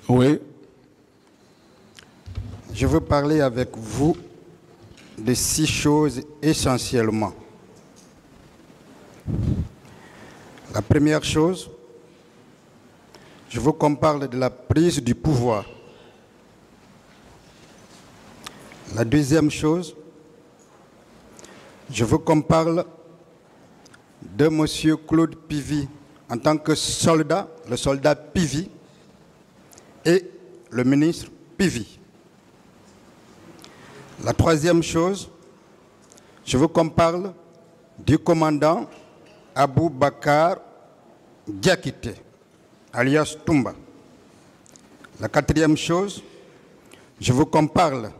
Oui. Je veux parler avec vous de 6 choses essentiellement. La première chose, je veux qu'on parle de la prise du pouvoir. La deuxième chose, je veux qu'on parle de M. Claude Pivy en tant que soldat, le soldat Pivy et le ministre Pivy. La troisième chose, je veux qu'on parle du commandant Abou Bakar Diakité, alias Toumba. La quatrième chose, je veux qu'on parle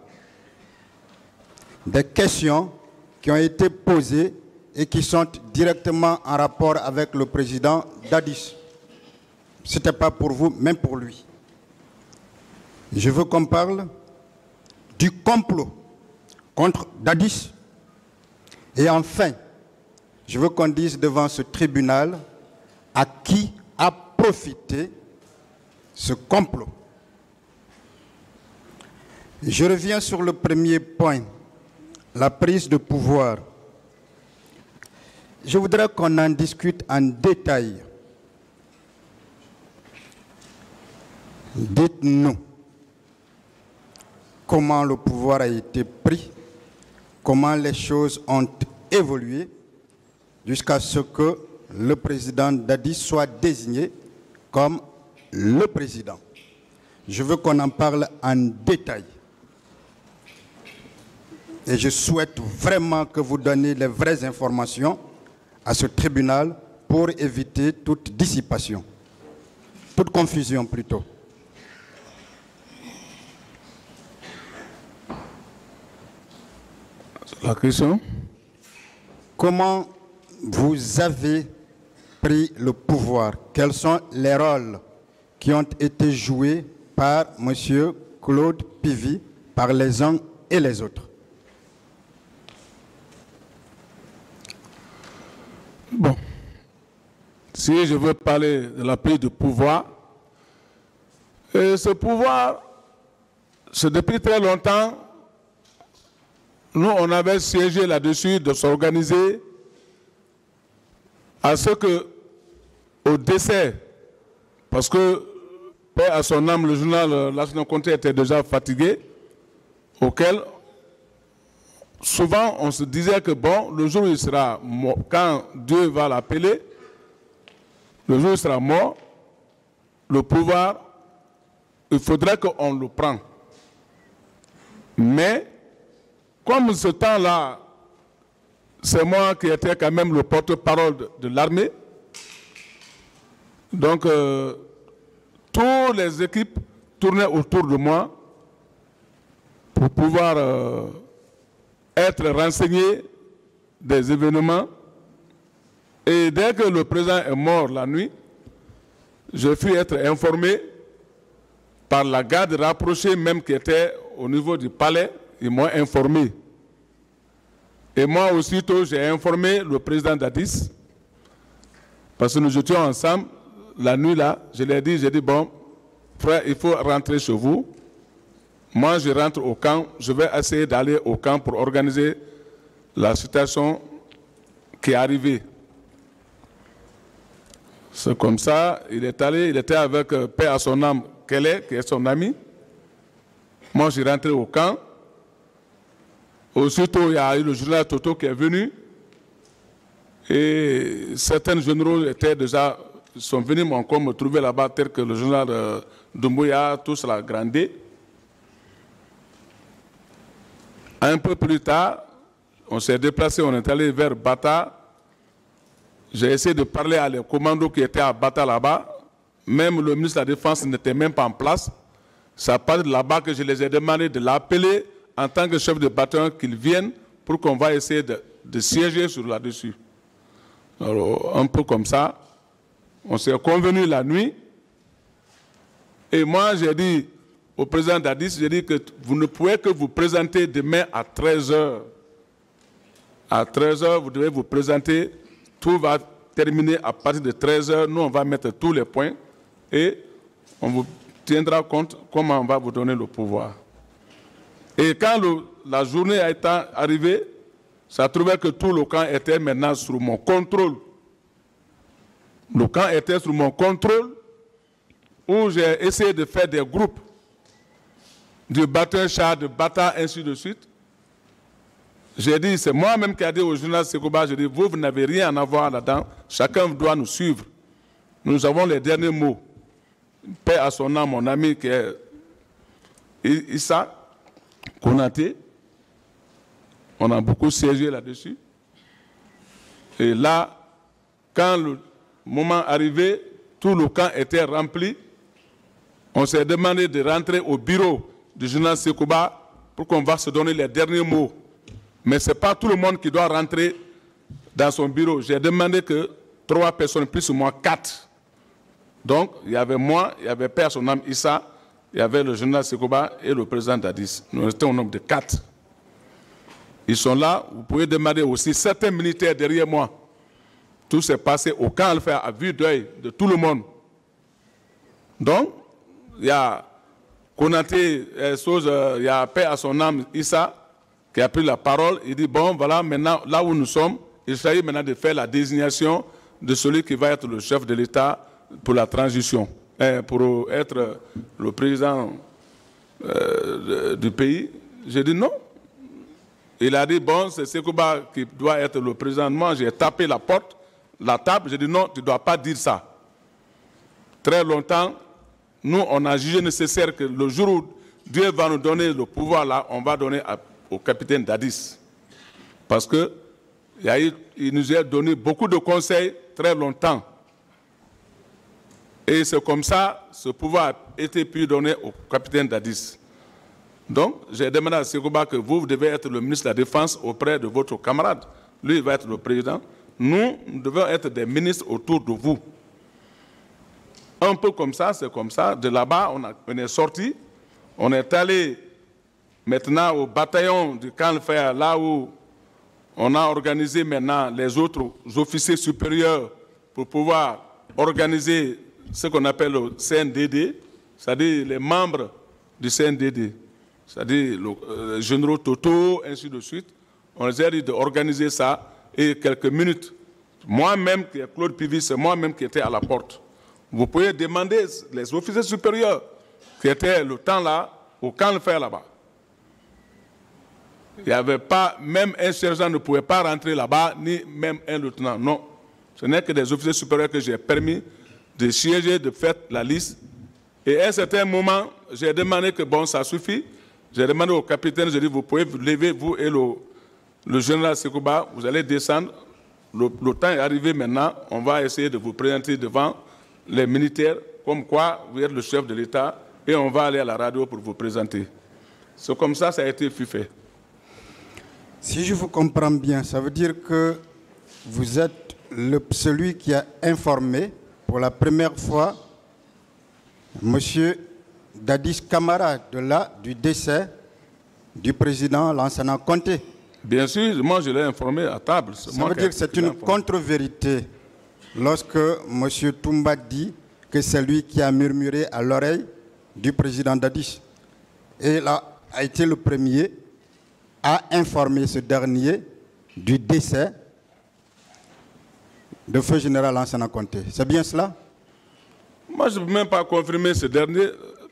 des questions qui ont été posées et qui sont directement en rapport avec le président Dadis. Ce n'était pas pour vous, même pour lui. Je veux qu'on parle du complot contre Dadis. Et enfin, je veux qu'on dise devant ce tribunal à qui a profité ce complot. Je reviens sur le premier point, la prise de pouvoir. Je voudrais qu'on en discute en détail. Dites-nous comment le pouvoir a été pris, comment les choses ont évolué jusqu'à ce que le président Dadis soit désigné comme le président. Je veux qu'on en parle en détail. Et je souhaite vraiment que vous donniez les vraies informations à ce tribunal pour éviter toute dissipation, toute confusion plutôt. La question? Comment vous avez pris le pouvoir? Quels sont les rôles qui ont été joués par M. Claude Pivy, par les uns et les autres? Bon, si je veux parler de la prise de pouvoir, ce pouvoir, c'est depuis très longtemps, nous on avait siégé là-dessus de s'organiser à ce que, au décès, parce que, paix à son âme, le journal L'Action Comté était déjà fatigué, auquel souvent, on se disait que bon, le jour où il sera mort, quand Dieu va l'appeler, le jour où il sera mort, le pouvoir, il faudrait qu'on le prenne. Mais, comme ce temps-là, c'est moi qui étais quand même le porte-parole de l'armée, donc toutes les équipes tournaient autour de moi pour pouvoir être renseigné des événements. Et dès que le président est mort la nuit, je fus être informé par la garde rapprochée même qui était au niveau du palais. Ils m'ont informé. Et moi aussitôt, j'ai informé le président Dadis, parce que nous étions ensemble la nuit là. Je lui ai dit, bon, frère, il faut rentrer chez vous. Moi, je rentre au camp, je vais essayer d'aller au camp pour organiser la situation qui est arrivée. C'est comme ça, il est allé, il était avec paix à son âme, Kelly, qui est son ami. Moi, je suis rentré au camp. Aussitôt, il y a eu le général Toto qui est venu. Et certains généraux sont venus encore me trouver là-bas, tel que le général Doumbouya, tous la Grandé. Un peu plus tard, on s'est déplacé, on est allé vers Bata. J'ai essayé de parler à les commandos qui étaient à Bata là-bas. Même le ministre de la Défense n'était même pas en place. C'est à partir de là-bas que je les ai demandé de l'appeler en tant que chef de bataillon qu'il vienne pour qu'on va essayer de siéger sur là-dessus. Alors, un peu comme ça, on s'est convenu la nuit. Et moi, j'ai dit au président Dadis, j'ai dit que vous ne pouvez que vous présenter demain à 13h. À 13h, vous devez vous présenter. Tout va terminer à partir de 13h. Nous, on va mettre tous les points et on vous tiendra compte comment on va vous donner le pouvoir. Et quand la journée a été arrivée, ça trouvait que tout le camp était maintenant sous mon contrôle. Le camp était sous mon contrôle, où j'ai essayé de faire des groupes, de battre un char, de bataille, ainsi de suite. J'ai dit, c'est moi-même qui ai dit au journal Sekouba, j'ai dit, vous n'avez rien à voir là-dedans, chacun doit nous suivre. Nous avons les derniers mots. Paix à son âme, mon ami qui est Issa Konaté. On a beaucoup siégé là-dessus. Et là, quand le moment arrivé, tout le camp était rempli. On s'est demandé de rentrer au bureau du journal Sekouba pour qu'on va se donner les derniers mots. Mais ce n'est pas tout le monde qui doit rentrer dans son bureau. J'ai demandé que 3 personnes, plus ou moins 4. Donc, il y avait moi, il y avait Père son âme Issa, il y avait le journal Sekouba et le président Dadis. Nous étions au nombre de 4. Ils sont là, vous pouvez demander aussi certains militaires derrière moi. Tout s'est passé au camp Alpha à vue d'œil de tout le monde. Donc, il y a Konaté, il y a Père à son âme Issa, qui a pris la parole. Il dit, bon, voilà, maintenant, là où nous sommes, il s'agit maintenant de faire la désignation de celui qui va être le chef de l'État pour la transition, pour être le président du pays. J'ai dit non. Il a dit, bon, c'est Sekouba qui doit être le président. Moi, j'ai tapé la porte, la table, j'ai dit non, tu ne dois pas dire ça. Très longtemps, nous, on a jugé nécessaire que le jour où Dieu va nous donner le pouvoir là, on va donner au capitaine Dadis. Parce qu'il nous a donné beaucoup de conseils très longtemps. Et c'est comme ça, ce pouvoir a été pu donner au capitaine Dadis. Donc, j'ai demandé à Sekouba que vous devez être le ministre de la Défense auprès de votre camarade. Lui, il va être le président. Nous devons être des ministres autour de vous. Un peu comme ça, c'est comme ça. De là-bas, on est sorti. On est allé maintenant au bataillon du camp Fer, là où on a organisé maintenant les autres officiers supérieurs pour pouvoir organiser ce qu'on appelle le CNDD, c'est-à-dire les membres du CNDD, c'est-à-dire les généraux Toto, ainsi de suite. On les a dit d'organiser ça et quelques minutes. Moi-même, Claude Pivis, c'est moi-même qui étais à la porte. Vous pouvez demander les officiers supérieurs qui étaient le temps là, au camp Fer là-bas. Il n'y avait pas, même un sergent ne pouvait pas rentrer là-bas, ni même un lieutenant. Non. Ce n'est que des officiers supérieurs que j'ai permis de siéger, de faire la liste. Et à un certain moment, j'ai demandé que bon, ça suffit. J'ai demandé au capitaine, j'ai dit, vous pouvez vous lever, vous et le général Sekouba, vous allez descendre. Le temps est arrivé maintenant, on va essayer de vous présenter devant les militaires, comme quoi vous êtes le chef de l'État, et on va aller à la radio pour vous présenter. C'est comme ça, ça a été fait. Si je vous comprends bien, ça veut dire que vous êtes celui qui a informé pour la première fois M. Dadis Camara du décès du président Lansana Conté. Bien sûr, moi je l'ai informé à table. Ça veut dire que c'est une contre-vérité lorsque M. Toumba dit que c'est lui qui a murmuré à l'oreille du président Dadis. Et là, a été le premier à informer ce dernier du décès de feu général Lansana Conté. C'est bien cela? Moi, je ne peux même pas confirmer ce dernier,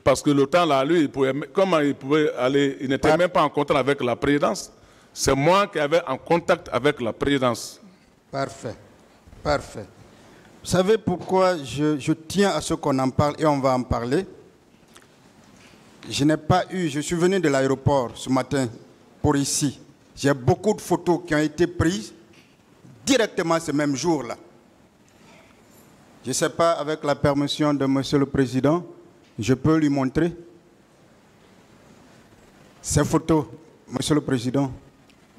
parce que le temps là, lui, comment il pouvait aller? Il n'était même pas en contact avec la présidence. C'est moi qui avais en contact avec la présidence. Parfait. Parfait. Vous savez pourquoi je tiens à ce qu'on en parle et on va en parler? Je suis venu de l'aéroport ce matin pour ici. J'ai beaucoup de photos qui ont été prises directement ce même jour-là. Je ne sais pas, avec la permission de Monsieur le Président, je peux lui montrer ces photos, Monsieur le Président.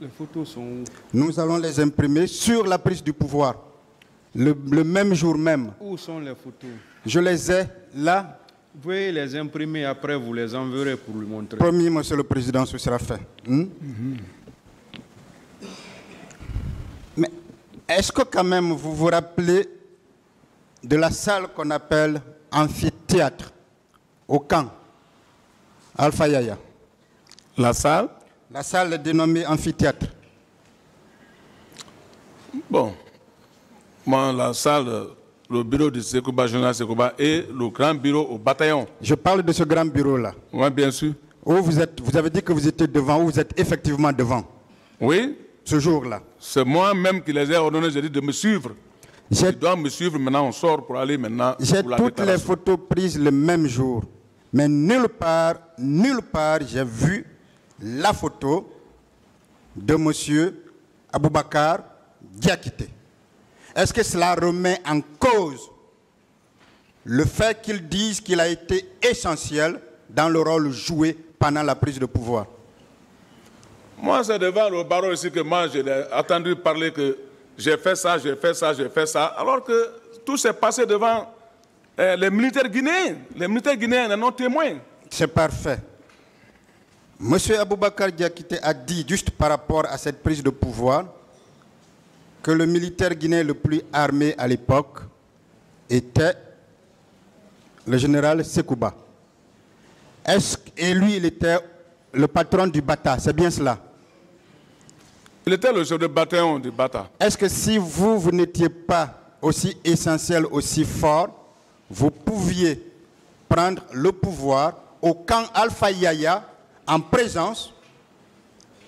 Les photos sont... Nous allons les imprimer sur la prise du pouvoir, le même jour même. Où sont les photos? Je les ai là. Vous pouvez les imprimer, après vous les enverrez pour lui montrer. Promis, Monsieur le Président, ce sera fait. Mais est-ce que quand même vous vous rappelez de la salle qu'on appelle amphithéâtre? au camp Alpha Yaya. La salle? La salle est dénommée amphithéâtre. Bon, moi, la salle, le bureau de Sekouba, général Sekouba, et le grand bureau au bataillon. Je parle de ce grand bureau-là. Oui, bien sûr. Où vous avez dit que vous étiez devant, où vous êtes effectivement devant. Oui. Ce jour-là. C'est moi-même qui les ai ordonnés, j'ai dit de me suivre. Ils doivent me suivre, maintenant on sort pour aller maintenant. J'ai toutes les photos prises le même jour. Mais nulle part, j'ai vu la photo de M. Aboubakar Diakité. Est-ce que cela remet en cause le fait qu'ils disent qu'il a été essentiel dans le rôle joué pendant la prise de pouvoir? Moi, c'est devant le barreau ici que moi, j'ai entendu parler que j'ai fait ça, j'ai fait ça, j'ai fait ça, alors que tout s'est passé devant les militaires guinéens. Les militaires guinéens en ont témoin. C'est parfait. Monsieur Aboubakar Diakité a dit, juste par rapport à cette prise de pouvoir, que le militaire guinéen le plus armé à l'époque était le général Sekouba. Et lui, il était le patron du Bata, c'est bien cela? Il était le chef de bataillon du Bata. Est-ce que si vous n'étiez pas aussi essentiel, aussi fort, vous pouviez prendre le pouvoir au camp Alpha Yaya en présence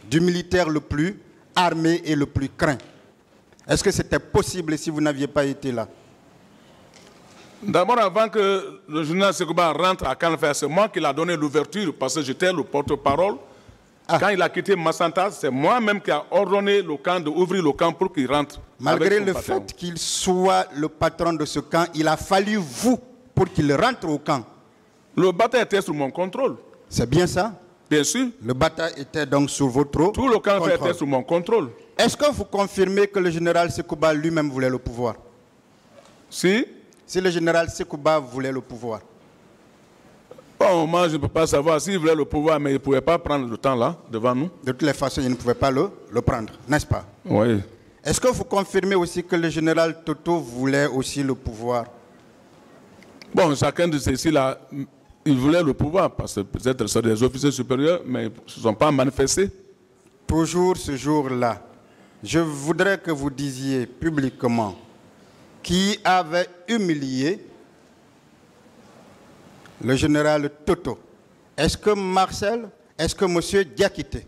du militaire le plus armé et le plus craint? Est-ce que c'était possible si vous n'aviez pas été là? D'abord, avant que le général Sekouba rentre à Canfer, c'est moi qui l'ai donné l'ouverture parce que j'étais le porte-parole. Quand il a quitté Massanta, c'est moi-même qui a ordonné le camp d'ouvrir le camp pour qu'il rentre. Malgré le fait qu'il soit le patron de ce camp, il a fallu vous pour qu'il rentre au camp. Le Bata était sous mon contrôle. C'est bien ça? Bien sûr. Le Bata était donc sous votre contrôle. Tout le camp était sous mon contrôle. Est-ce que vous confirmez que le général Sekouba lui-même voulait le pouvoir? Si le général Sekouba voulait le pouvoir. Bon, moi, je ne peux pas savoir s'il voulait le pouvoir, mais il ne pouvait pas prendre le temps là, devant nous. De toutes les façons, il ne pouvait pas le prendre, n'est-ce pas? Oui. Est-ce que vous confirmez aussi que le général Toto voulait aussi le pouvoir? Bon, chacun de ceux-ci là, il voulait le pouvoir, parce que peut-être ce sont des officiers supérieurs, mais ils ne se sont pas manifestés. Toujours ce jour-là, je voudrais que vous disiez publiquement qui avait humilié le général Toto. Est-ce que Marcel? Est-ce que M. Diakité?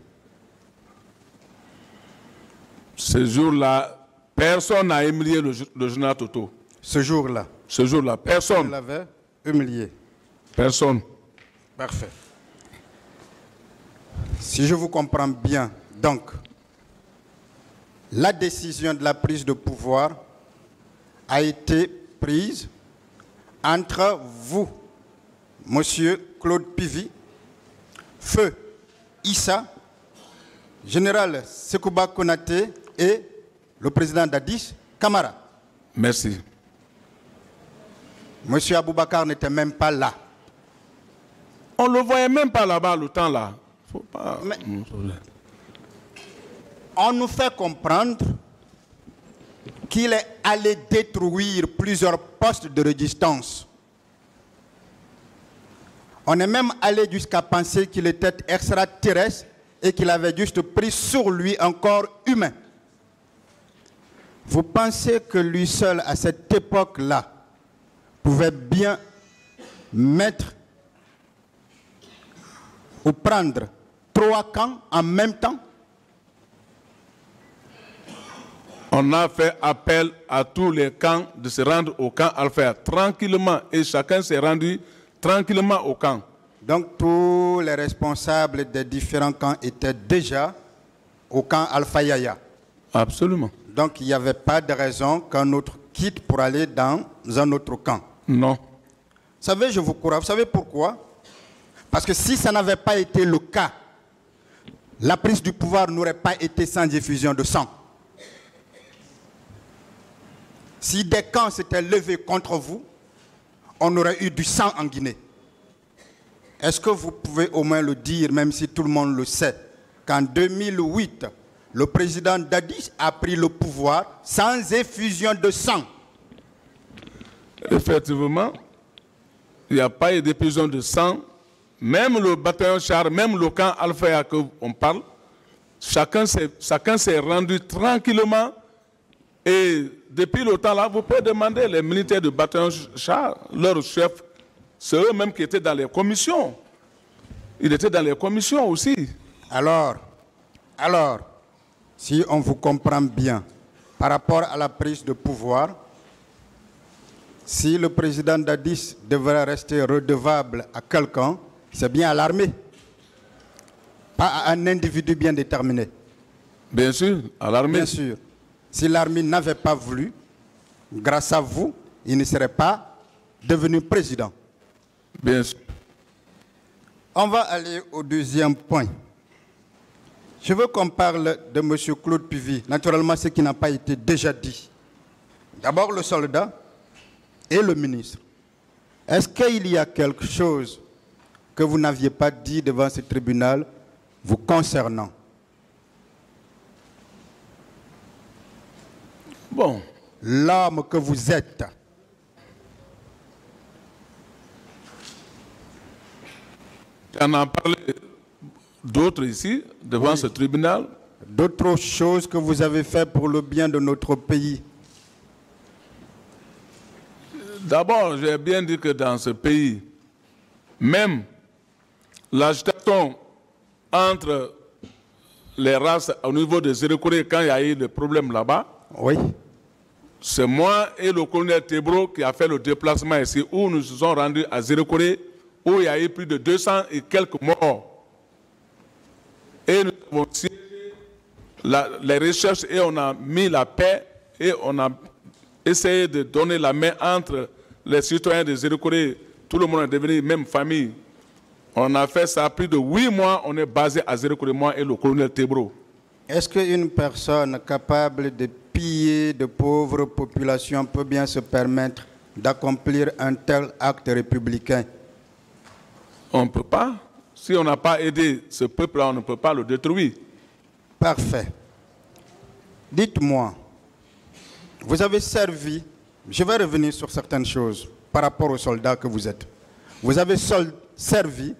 Ce jour-là, personne n'a humilié le général Toto. Ce jour-là? Ce jour-là, personne. Il l'avait humilié. Personne. Parfait. Si je vous comprends bien, donc, la décision de la prise de pouvoir a été prise entre vous, Monsieur Claude Pivi, Feu Issa, Général Sekouba Konaté et le président Dadis Camara. Merci. Monsieur Aboubakar n'était même pas là. On ne le voyait même pas là-bas, le temps là. Faut pas... Mais on nous fait comprendre qu'il est allé détruire plusieurs postes de résistance. On est même allé jusqu'à penser qu'il était extraterrestre et qu'il avait juste pris sur lui un corps humain. Vous pensez que lui seul, à cette époque-là, pouvait bien mettre ou prendre 3 camps en même temps? On a fait appel à tous les camps de se rendre au camp Alpha tranquillement et chacun s'est rendu tranquillement au camp. Donc tous les responsables des différents camps étaient déjà au camp Alpha Yaya. Absolument. Donc il n'y avait pas de raison qu'un autre quitte pour aller dans un autre camp. Non. Vous savez, je vous crois. Vous savez pourquoi? Parce que si ça n'avait pas été le cas, la prise du pouvoir n'aurait pas été sans effusion de sang. Si des camps s'étaient levés contre vous, on aurait eu du sang en Guinée. Est-ce que vous pouvez au moins le dire, même si tout le monde le sait, qu'en 2008, le président Dadis a pris le pouvoir sans effusion de sang? Effectivement, Il n'y a pas eu d'épuisement de sang. Même le bataillon char, même le camp Alpha qu'on parle, chacun s'est rendu tranquillement. Et depuis le temps là, vous pouvez demander les militaires du bataillon char, leur chef, c'est eux-mêmes qui étaient dans les commissions. Ils étaient dans les commissions aussi. Alors, si on vous comprend bien, par rapport à la prise de pouvoir, si le président Dadis devrait rester redevable à quelqu'un, c'est bien à l'armée, pas à un individu bien déterminé. Bien sûr, à l'armée. Bien sûr. Si l'armée n'avait pas voulu, grâce à vous, il ne serait pas devenu président. Bien sûr. On va aller au deuxième point. Je veux qu'on parle de M. Claude Puvis. Naturellement, ce qui n'a pas été déjà dit. D'abord, le soldat et le ministre. Est-ce qu'il y a quelque chose que vous n'aviez pas dit devant ce tribunal vous concernant? Bon. L'homme que vous êtes. On en a parlé d'autres ici, devant ce tribunal. D'autres choses que vous avez fait pour le bien de notre pays. D'abord, j'ai bien dit que dans ce pays, même l'agitation entre les races au niveau des Zérékoré, quand il y a eu des problèmes là-bas, oui. C'est moi et le colonel Tebro qui a fait le déplacement ici, où nous nous sommes rendus à Zérékoré, où il y a eu plus de 200 et quelques morts. Et nous avons siégé les recherches et on a mis la paix et on a essayé de donner la main entre les citoyens de Zérékoré. Tout le monde est devenu même famille. On a fait ça plus de 8 mois, on est basé à Zérékoré, moi et le colonel Tebro. Est-ce qu'une personne capable de piller de pauvres populations peut bien se permettre d'accomplir un tel acte républicain? On ne peut pas. Si on n'a pas aidé ce peuple-là, on ne peut pas le détruire. Parfait. Dites-moi, vous avez servi, je vais revenir sur certaines choses par rapport aux soldats que vous êtes. Vous avez servi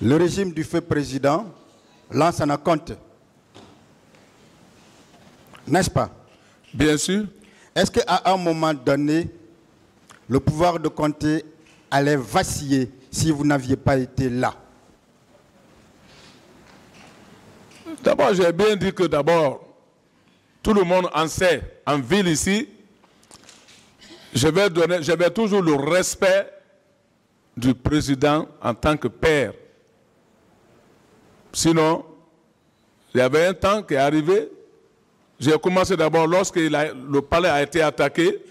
le régime du feu président Lansana Conté. N'est-ce pas? Bien sûr. Est-ce qu'à un moment donné, le pouvoir de Conté allait vaciller si vous n'aviez pas été là? D'abord, j'ai bien dit que d'abord, tout le monde en sait, en ville ici, je vais toujours le respect du président en tant que père. Sinon, il y avait un temps qui est arrivé. J'ai commencé d'abord lorsque le palais a été attaqué.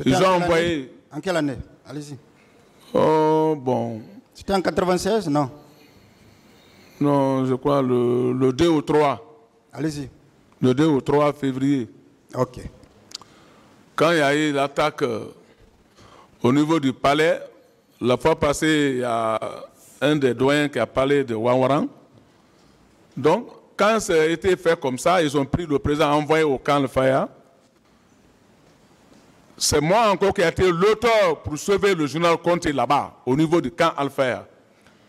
Ils ont envoyé. En quelle année? Allez-y. Oh, bon. C'était en 96, non? Non, je crois le 2 ou 3. Allez-y. Le 2 ou 3 février. Ok. Quand il y a eu l'attaque au niveau du palais, la fois passée, il y a un des doyens qui a parlé de Wawaran. Donc, quand ça a été fait comme ça, ils ont pris le président envoyé au camp Al-Faya. C'est moi encore qui ai été l'auteur pour sauver le journal Conté là-bas, au niveau du camp Al-Faya.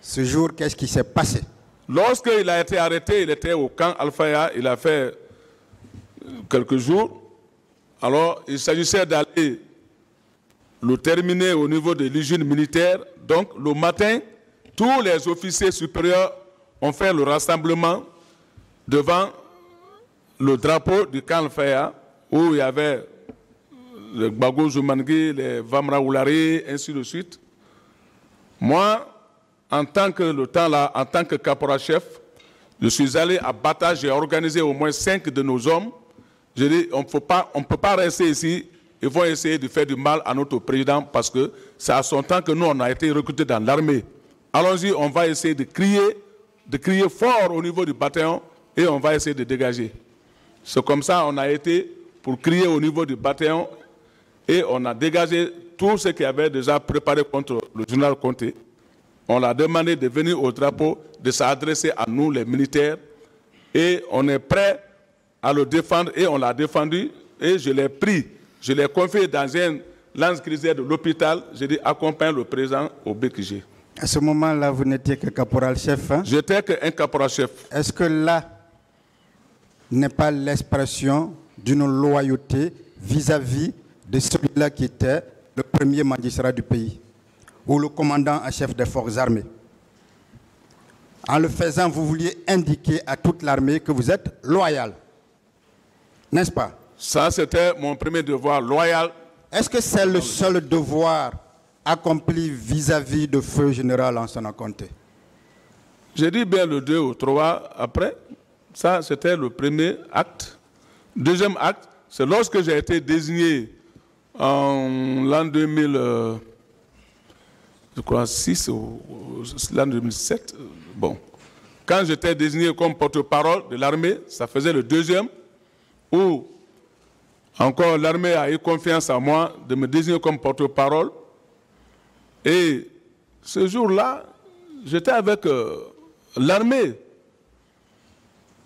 Ce jour, qu'est-ce qui s'est passé? Lorsqu'il a été arrêté, il était au camp Al-Faya, il a fait quelques jours. Alors, il s'agissait d'aller le terminer au niveau de l'hygiène militaire. Donc, le matin, tous les officiers supérieurs ont fait le rassemblement devant le drapeau du camp Al-Faya, où il y avait les Gbago Zoumangui, les Vamra Oulari, ainsi de suite. Moi, en tant que caporal-chef, je suis allé à Bata, j'ai organisé au moins 5 de nos hommes. J'ai dit, on ne peut pas rester ici, ils vont essayer de faire du mal à notre président parce que c'est à son temps que nous, on a été recrutés dans l'armée. Allons-y, on va essayer de crier fort au niveau du bataillon et on va essayer de dégager. C'est comme ça on a été pour crier au niveau du bataillon et on a dégagé tout ce qui avait déjà préparé contre le général Conté. On l'a demandé de venir au drapeau, de s'adresser à nous, les militaires, et on est prêt à le défendre et on l'a défendu et je l'ai pris, je l'ai confié dans lance-grisette de l'hôpital, j'ai dit accompagne le président au BQG. À ce moment-là, vous n'étiez que caporal-chef. Hein? J'étais qu'un caporal-chef. Est-ce que là n'est pas l'expression d'une loyauté vis-à-vis de celui-là qui était le premier magistrat du pays, ou le commandant en chef des forces armées? En le faisant, vous vouliez indiquer à toute l'armée que vous êtes loyal, n'est-ce pas? Ça, c'était mon premier devoir loyal. Est-ce que c'est le seul devoir accompli vis-à-vis de feu général Lansana Conté? J'ai dit bien le 2 ou 3 après. Ça, c'était le premier acte. Deuxième acte, c'est lorsque j'ai été désigné en l'an 2000, je crois 6 ou l'an 2007. Bon, quand j'étais désigné comme porte-parole de l'armée, ça faisait le deuxième, où encore l'armée a eu confiance en moi de me désigner comme porte-parole. Et ce jour-là, j'étais avec l'armée,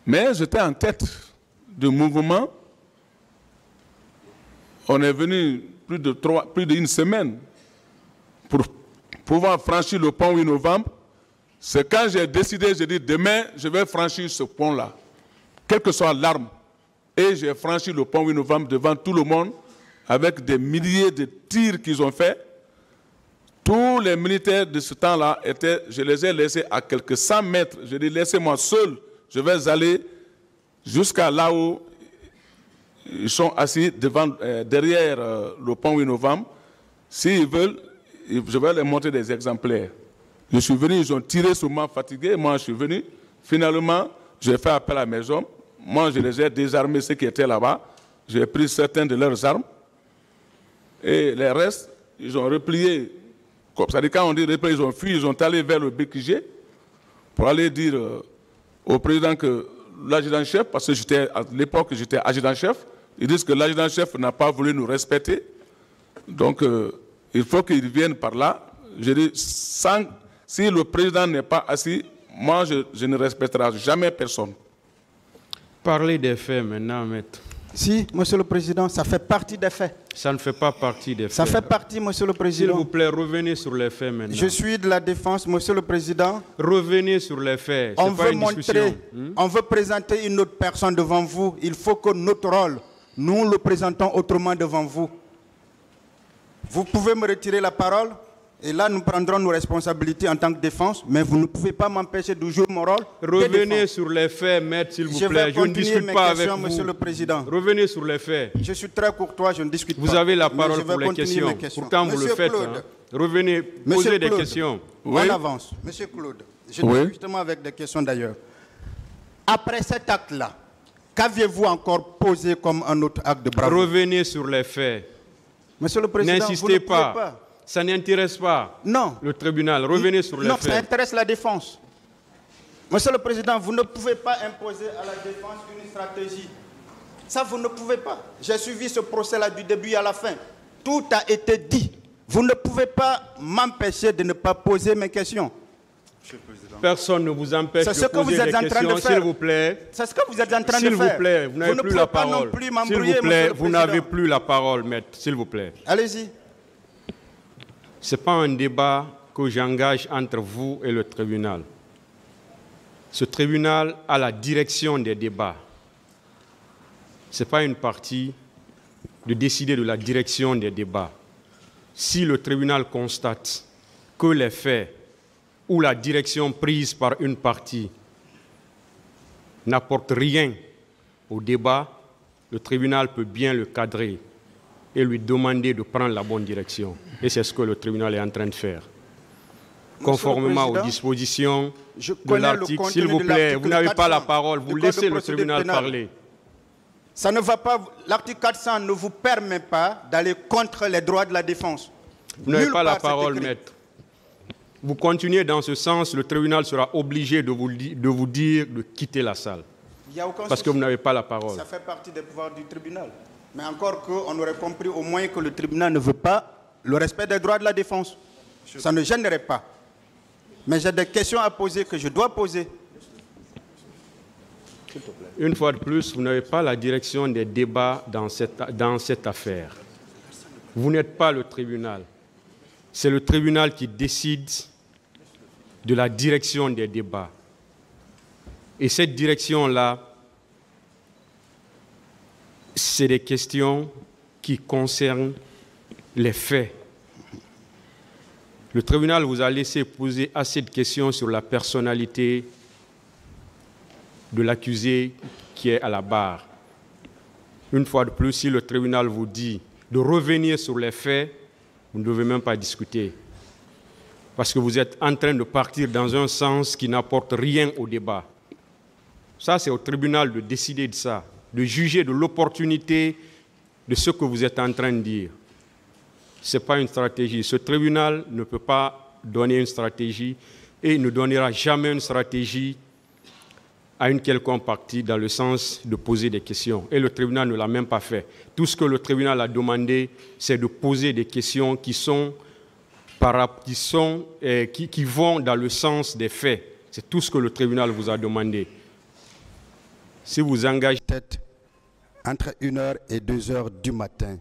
mais j'étais en tête du mouvement. On est venu plus d'une semaine pour pouvoir franchir le pont 8 novembre. C'est quand j'ai décidé, j'ai dit demain, je vais franchir ce pont-là, quelle que soit l'arme. Et j'ai franchi le pont 8 novembre devant tout le monde, avec des milliers de tirs qu'ils ont faits. Tous les militaires de ce temps-là, je les ai laissés à quelques 100 mètres. Je dis, laissez-moi seul, je vais aller jusqu'à là où ils sont assis derrière le pont 8 novembre. S'ils veulent, je vais leur montrer des exemplaires. Je suis venu, ils ont tiré sur moi fatigué, moi je suis venu. Finalement, j'ai fait appel à mes hommes. Moi, je les ai désarmés, ceux qui étaient là-bas. J'ai pris certaines de leurs armes. Et les restes, ils ont replié. C'est-à-dire, quand on dit replié, ils ont fui, ils sont allés vers le BQG pour aller dire au président que l'adjudant-chef, parce que à l'époque, j'étais adjudant-chef, ils disent que l'adjudant-chef n'a pas voulu nous respecter. Donc, il faut qu'ils viennent par là. Je dis, si le président n'est pas assis, moi, je ne respecterai jamais personne. Parlez des faits maintenant, maître. Si, monsieur le président, ça fait partie des faits. Ça ne fait pas partie des faits. Ça fait partie, monsieur le président. S'il vous plaît, revenez sur les faits maintenant. Je suis de la défense, monsieur le président. Revenez sur les faits. On pas veut une montrer, discussion. on veut présenter une autre personne devant vous. Il faut que notre rôle, nous le présentons autrement devant vous. Vous pouvez me retirer la parole et là, nous prendrons nos responsabilités en tant que défense, mais vous ne pouvez pas m'empêcher de jouer mon rôle. Revenez sur les faits, maître, s'il vous plaît. Je ne discute pas avec vous. Monsieur le président. Revenez sur les faits. Je suis très courtois, je ne discute pas. Vous avez la parole pour les questions. Pourtant, vous le faites. Hein. Revenez, posez des questions. Oui. On avance. Monsieur Claude, je dis justement avec des questions d'ailleurs. Après cet acte-là, qu'aviez-vous encore posé comme un autre acte de bravoure? Revenez sur les faits. Monsieur le président, n'insistez pas. Ça n'intéresse pas le tribunal. Revenez sur les faits. Non, ça intéresse la défense. Monsieur le président, vous ne pouvez pas imposer à la défense une stratégie. Ça, vous ne pouvez pas. J'ai suivi ce procès-là du début à la fin. Tout a été dit. Vous ne pouvez pas m'empêcher de ne pas poser mes questions. Personne ne vous empêche de poser des questions, s'il vous plaît. C'est ce que vous êtes en train de faire. S'il vous plaît, vous n'avez plus la parole. S'il vous plaît, vous n'avez plus la parole, maître. S'il vous plaît. Allez-y. Ce n'est pas un débat que j'engage entre vous et le tribunal. Ce tribunal a la direction des débats. Ce n'est pas une partie de décider de la direction des débats. Si le tribunal constate que les faits ou la direction prise par une partie n'apportent rien au débat, le tribunal peut bien le cadrer et lui demander de prendre la bonne direction. Et c'est ce que le tribunal est en train de faire. Conformément aux dispositions de l'article, s'il vous plaît, vous n'avez pas la parole, vous laissez le tribunal parler. Ça ne va pas, l'article 400 ne vous permet pas d'aller contre les droits de la défense. Vous n'avez pas la parole, maître. Vous continuez dans ce sens, le tribunal sera obligé de vous dire de quitter la salle. Parce que vous n'avez pas la parole. Ça fait partie des pouvoirs du tribunal. Mais encore qu'on aurait compris au moins que le tribunal ne veut pas le respect des droits de la défense. Ça ne gênerait pas. Mais j'ai des questions à poser que je dois poser. Une fois de plus, vous n'avez pas la direction des débats dans cette affaire. Vous n'êtes pas le tribunal. C'est le tribunal qui décide de la direction des débats. Et cette direction-là, c'est des questions qui concernent les faits. Le tribunal vous a laissé poser assez de questions sur la personnalité de l'accusé qui est à la barre. Une fois de plus, si le tribunal vous dit de revenir sur les faits, vous ne devez même pas discuter. Parce que vous êtes en train de partir dans un sens qui n'apporte rien au débat. Ça, c'est au tribunal de décider de ça, de juger de l'opportunité de ce que vous êtes en train de dire. Ce n'est pas une stratégie. Ce tribunal ne peut pas donner une stratégie et il ne donnera jamais une stratégie à une quelconque partie dans le sens de poser des questions. Et le tribunal ne l'a même pas fait. Tout ce que le tribunal a demandé, c'est de poser des questions qui vont dans le sens des faits. C'est tout ce que le tribunal vous a demandé. Si vous engagez... Entre 1h et 2h du matin,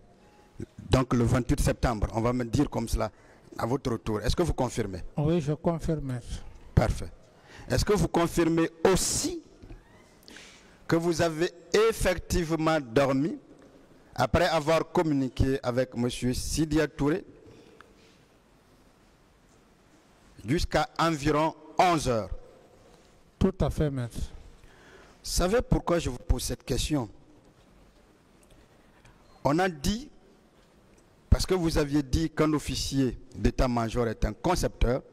donc le 28 septembre, on va me dire comme cela, à votre retour. Est-ce que vous confirmez? Oui, je confirme. Parfait. Est-ce que vous confirmez aussi que vous avez effectivement dormi après avoir communiqué avec M. Sidya Touré jusqu'à environ 11 heures? Tout à fait, maître. Vous savez pourquoi je vous pose cette question? On a dit, parce que vous aviez dit qu'un officier d'état-major est un concepteur,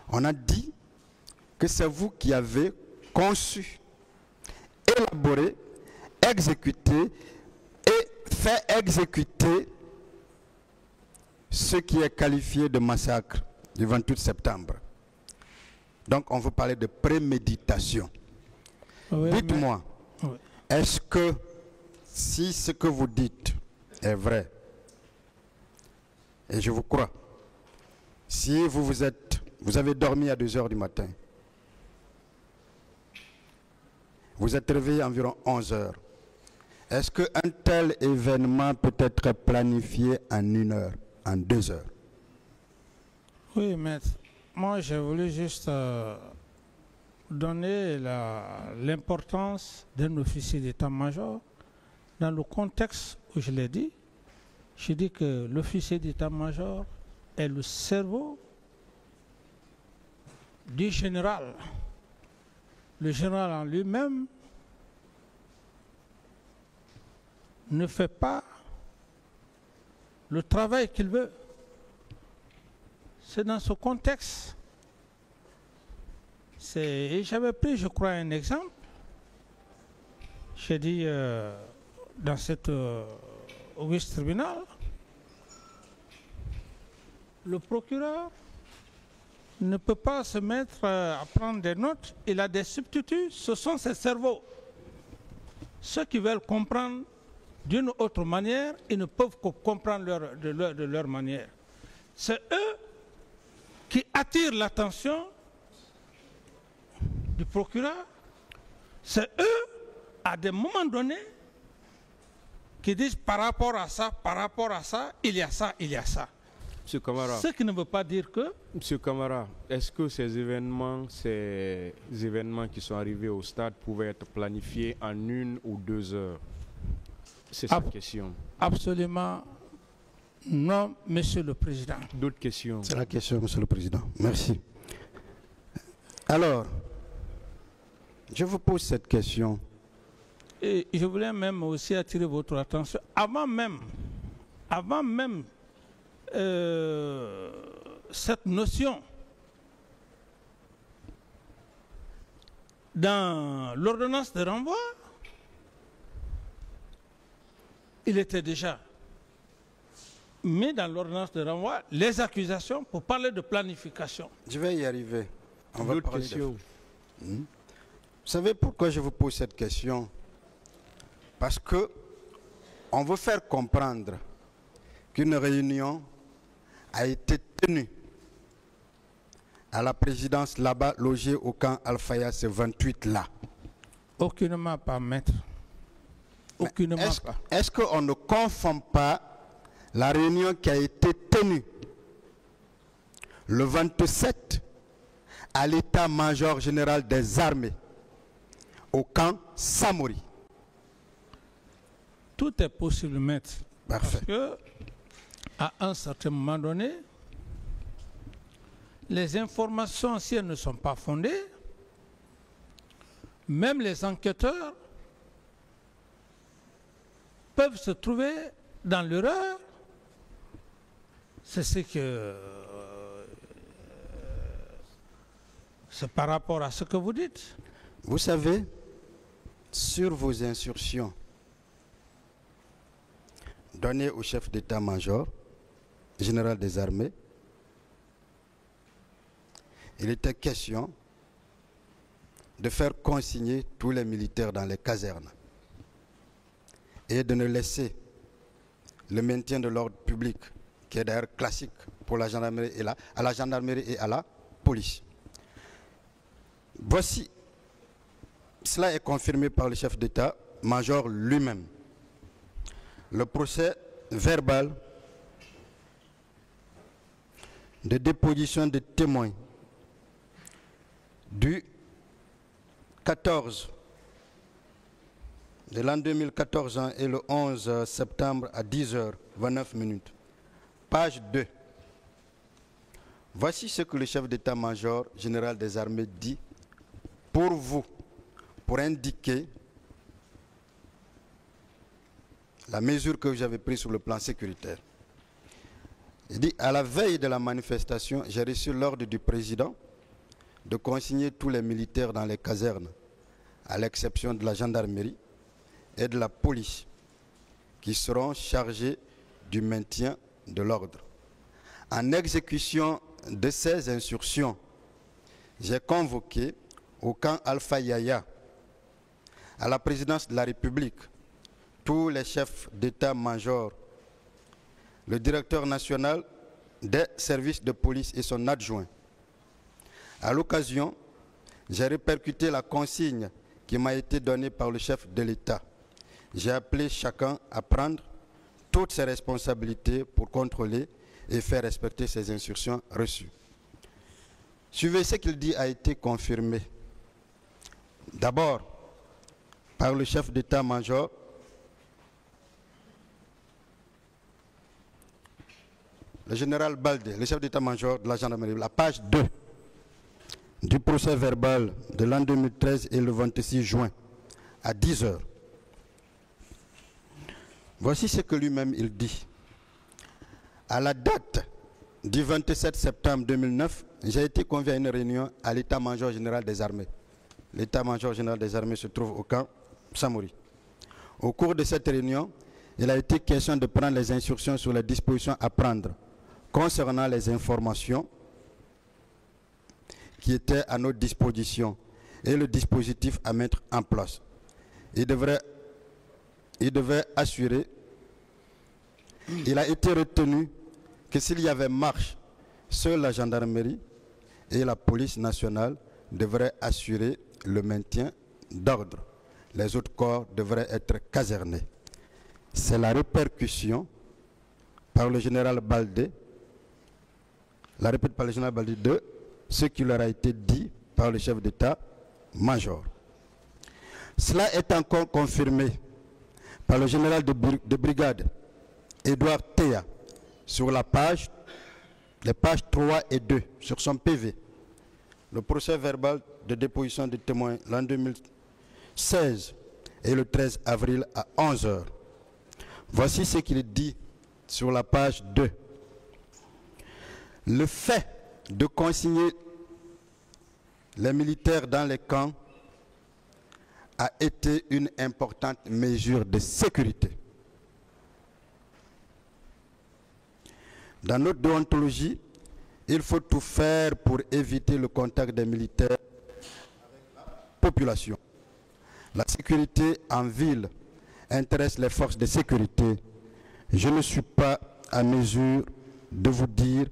on a dit que c'est vous qui avez conçu, élaboré, exécuté et fait exécuter ce qui est qualifié de massacre du 28 septembre. Donc on veut parler de préméditation. Oui, dites-moi, oui. Est-ce que si ce que vous dites est vrai, et je vous crois, si vous avez dormi à 2 heures du matin, vous êtes réveillé à environ 11 heures, est-ce qu'un tel événement peut être planifié en 1 heure, en 2 heures? Oui, maître. Moi, j'ai voulu juste donner l'importance d'un officier d'état-major dans le contexte où je l'ai dit. Je dis que l'officier d'état-major est le cerveau du général. Le général en lui-même ne fait pas le travail qu'il veut. C'est dans ce contexte. J'avais pris, je crois, un exemple. J'ai dit dans cette auguste tribunal, le procureur ne peut pas se mettre à prendre des notes. Il a des substituts, ce sont ses cerveaux. Ceux qui veulent comprendre d'une autre manière, ils ne peuvent que comprendre de leur manière. C'est eux qui attirent l'attention du procureur. C'est eux, à des moments donnés, qui disent par rapport à ça, il y a ça, il y a ça. Monsieur Camara. Ce qui ne veut pas dire que... Monsieur Camara, est-ce que ces événements qui sont arrivés au stade pouvaient être planifiés en 1 ou 2 heures? C'est sa question. Absolument non, Monsieur le Président. D'autres questions? C'est la question, Monsieur le Président. Merci. Alors, je vous pose cette question. Et je voulais même aussi attirer votre attention. Avant même cette notion, dans l'ordonnance de renvoi, il était déjà mis dans l'ordonnance de renvoi les accusations pour parler de planification. Je vais y arriver. On va parler questions. Vous savez pourquoi je vous pose cette question? Parce que on veut faire comprendre qu'une réunion a été tenue à la présidence là-bas, logée au camp Al-Faya, ce 28-là. Aucunement pas, maître. Aucunement pas. Est-ce qu'on ne confond pas la réunion qui a été tenue le 27 à l'état-major général des armées au camp Samori. Tout est possible, maître. Parfait. Parce que, à un certain moment donné, les informations, si elles ne sont pas fondées, même les enquêteurs peuvent se trouver dans l'erreur. C'est ce que c'est par rapport à ce que vous dites. Vous savez, sur vos instructions données au chef d'état-major général des armées, il était question de faire consigner tous les militaires dans les casernes et de ne laisser le maintien de l'ordre public, qui est d'ailleurs classique pour la gendarmerie et à la gendarmerie et à la police. Voici, cela est confirmé par le chef d'état-major lui-même. Le procès verbal de déposition de témoins du 14 de l'an 2014 et le 11 septembre à 10h29. Page 2. Voici ce que le chef d'état-major général des armées dit pour vous, pour indiquer la mesure que j'avais prise sur le plan sécuritaire. Il dit, à la veille de la manifestation, j'ai reçu l'ordre du président de consigner tous les militaires dans les casernes, à l'exception de la gendarmerie et de la police, qui seront chargés du maintien de l'ordre. En exécution de ces instructions, j'ai convoqué au camp Alpha Yaya, à la présidence de la République, tous les chefs d'état-major, le directeur national des services de police et son adjoint. À l'occasion, j'ai répercuté la consigne qui m'a été donnée par le chef de l'État. J'ai appelé chacun à prendre toutes ses responsabilités pour contrôler et faire respecter ces instructions reçues. Suivez, ce qu'il dit a été confirmé. D'abord, par le chef d'état-major, le général Baldé, le chef d'état-major de la gendarmerie, la page 2 du procès verbal de l'an 2013 et le 26 juin à 10h. Voici ce que lui-même il dit. À la date du 27 septembre 2009, j'ai été convié à une réunion à l'état-major général des armées. L'état-major général des armées se trouve au camp Samori. Au cours de cette réunion, il a été question de prendre les instructions sur les dispositions à prendre concernant les informations qui étaient à notre disposition et le dispositif à mettre en place. Il devait assurer, il a été retenu que s'il y avait marche, seule la gendarmerie et la police nationale devraient assurer le maintien d'ordre. Les autres corps devraient être casernés. C'est la répercussion par le général Baldé, la répète par le général Baldé de ce qui leur a été dit par le chef d'état-major. Cela est encore confirmé par le général de brigade, Édouard Théa, sur les pages 3 et 2, sur son PV. Le procès verbal de déposition de témoins l'an 2016 et le 13 avril à 11h. Voici ce qu'il dit sur la page 2. Le fait de consigner les militaires dans les camps a été une importante mesure de sécurité. Dans notre déontologie, il faut tout faire pour éviter le contact des militaires avec la population. La sécurité en ville intéresse les forces de sécurité. Je ne suis pas à mesure de vous dire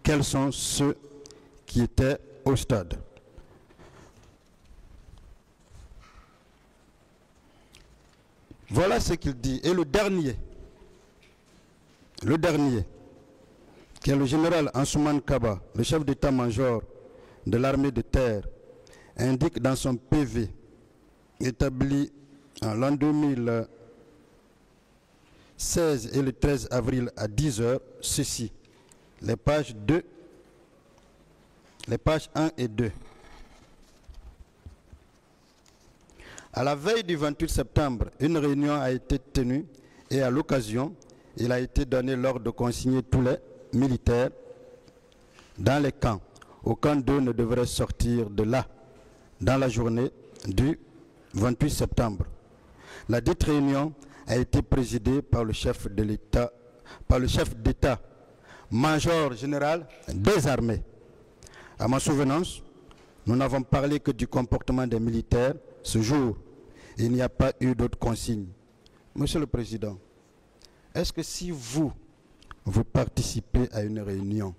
quels sont ceux qui étaient au stade. Voilà ce qu'il dit. Et le dernier, Le dernier, qui est le général Ansoumane Kaba, le chef d'état-major de l'armée de terre, indique dans son PV établi en l'an 2016 et le 13 avril à 10 h ceci, les pages 1 et 2. À la veille du 28 septembre, une réunion a été tenue et à l'occasion, il a été donné l'ordre de consigner tous les militaires dans les camps. Aucun d'eux ne devrait sortir de là dans la journée du 28 septembre. La dite réunion a été présidée par le chef de l'État, major général des armées. À ma souvenance, nous n'avons parlé que du comportement des militaires ce jour. Il n'y a pas eu d'autres consignes. Monsieur le Président, est-ce que si vous participez à une réunion,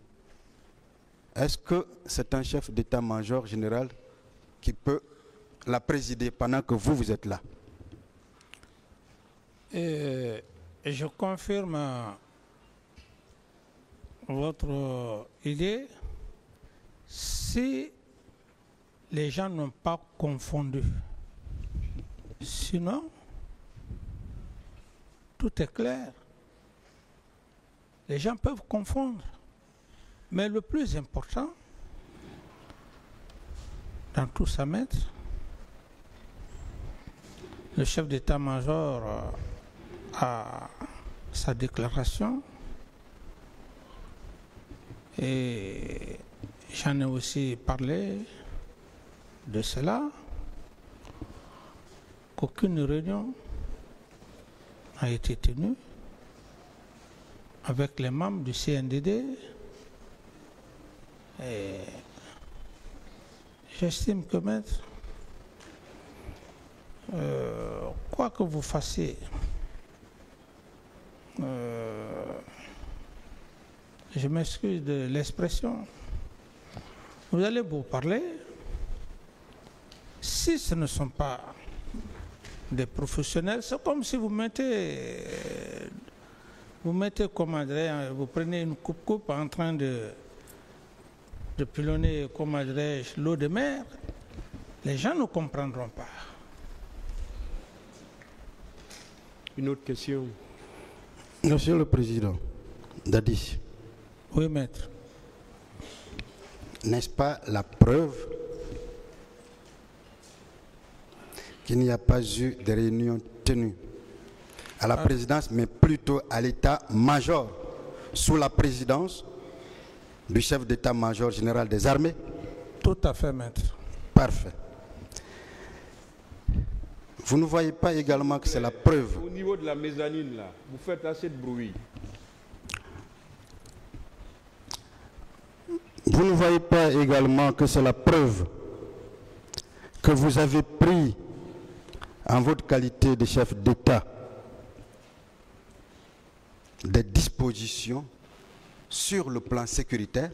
est-ce que c'est un chef d'état-major général qui peut la présider pendant que vous êtes là? Et je confirme votre idée si les gens n'ont pas confondu. Sinon, tout est clair. Les gens peuvent confondre. Mais le plus important, dans tout ça, maître, le chef d'état-major a sa déclaration et j'en ai aussi parlé de cela, qu'aucune réunion n'a été tenue avec les membres du CNDD et j'estime que, maître, quoi que vous fassiez, je m'excuse de l'expression, vous allez vous parler, si ce ne sont pas des professionnels, c'est comme si vous mettez, comment dirais-je, vous prenez une coupe en train de pilonner, comment dirais-je, l'eau de mer, les gens ne comprendront pas. Une autre question. Monsieur le Président, Dadis. Oui, maître. N'est-ce pas la preuve qu'il n'y a pas eu de réunion tenue à la présidence, mais plutôt à l'état-major, sous la présidence du chef d'état-major général des armées? Tout à fait, maître. Parfait. Vous ne voyez pas également que c'est la preuve? Au niveau de la mezzanine, là, vous faites assez de bruit. Vous ne voyez pas également que c'est la preuve que vous avez pris, en votre qualité de chef d'État, des dispositions sur le plan sécuritaire?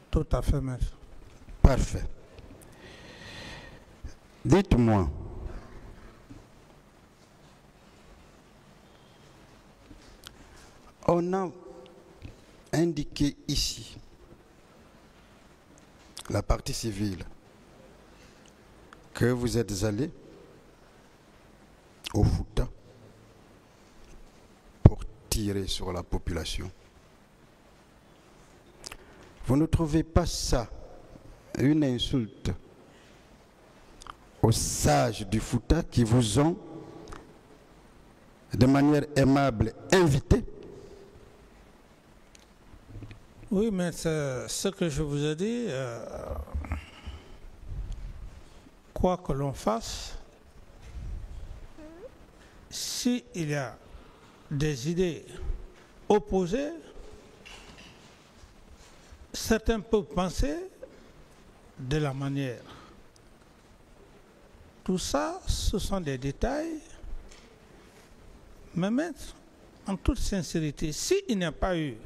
Tout à fait, maître. Parfait. Dites-moi, on a indiqué ici, la partie civile, que vous êtes allé au Fouta pour tirer sur la population. Vous ne trouvez pas ça une insulte aux sages du Fouta qui vous ont, de manière aimable, invité? Oui, mais ce que je vous ai dit, quoi que l'on fasse, s'il y a des idées opposées, certains peuvent penser de la manière. Tout ça, ce sont des détails. Mais maître, en toute sincérité, s'il n'y a pas eu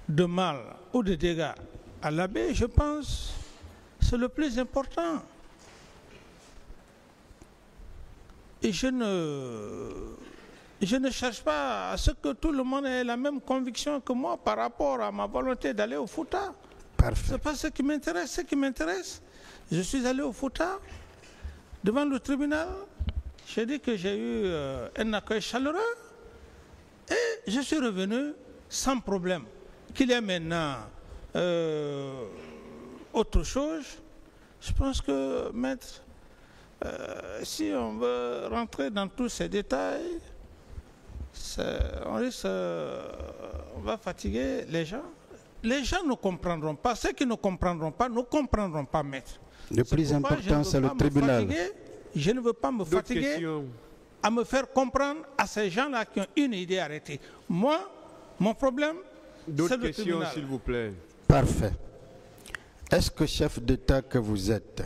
de mal ou de dégâts à l'abbé, je pense que c'est le plus important. je ne cherche pas à ce que tout le monde ait la même conviction que moi par rapport à ma volonté d'aller au Fouta. Parfait. Ce n'est pas ce qui m'intéresse. Ce qui m'intéresse, je suis allé au Fouta, devant le tribunal. J'ai dit que j'ai eu un accueil chaleureux et je suis revenu sans problème. Qu'il y ait maintenant autre chose, je pense que, maître, si on veut rentrer dans tous ces détails, on va fatiguer les gens. Les gens ne comprendront pas. Ceux qui ne comprendront pas, maître. Le plus important, c'est le tribunal. Je ne veux pas me fatiguer à me faire comprendre à ces gens-là qui ont une idée arrêtée. Moi, mon problème, c'est le tribunal. D'autres questions, s'il vous plaît. Parfait. Est-ce que chef d'État que vous êtes,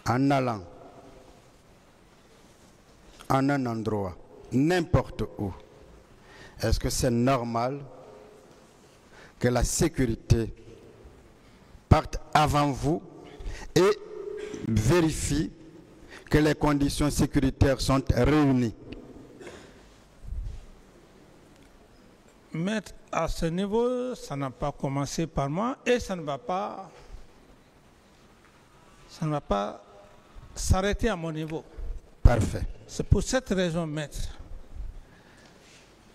en allant en un endroit, n'importe où, est-ce que c'est normal que la sécurité parte avant vous et vérifie que les conditions sécuritaires sont réunies? Maître, à ce niveau, ça n'a pas commencé par moi et ça ne va pas s'arrêter à mon niveau. Parfait. C'est pour cette raison, maître,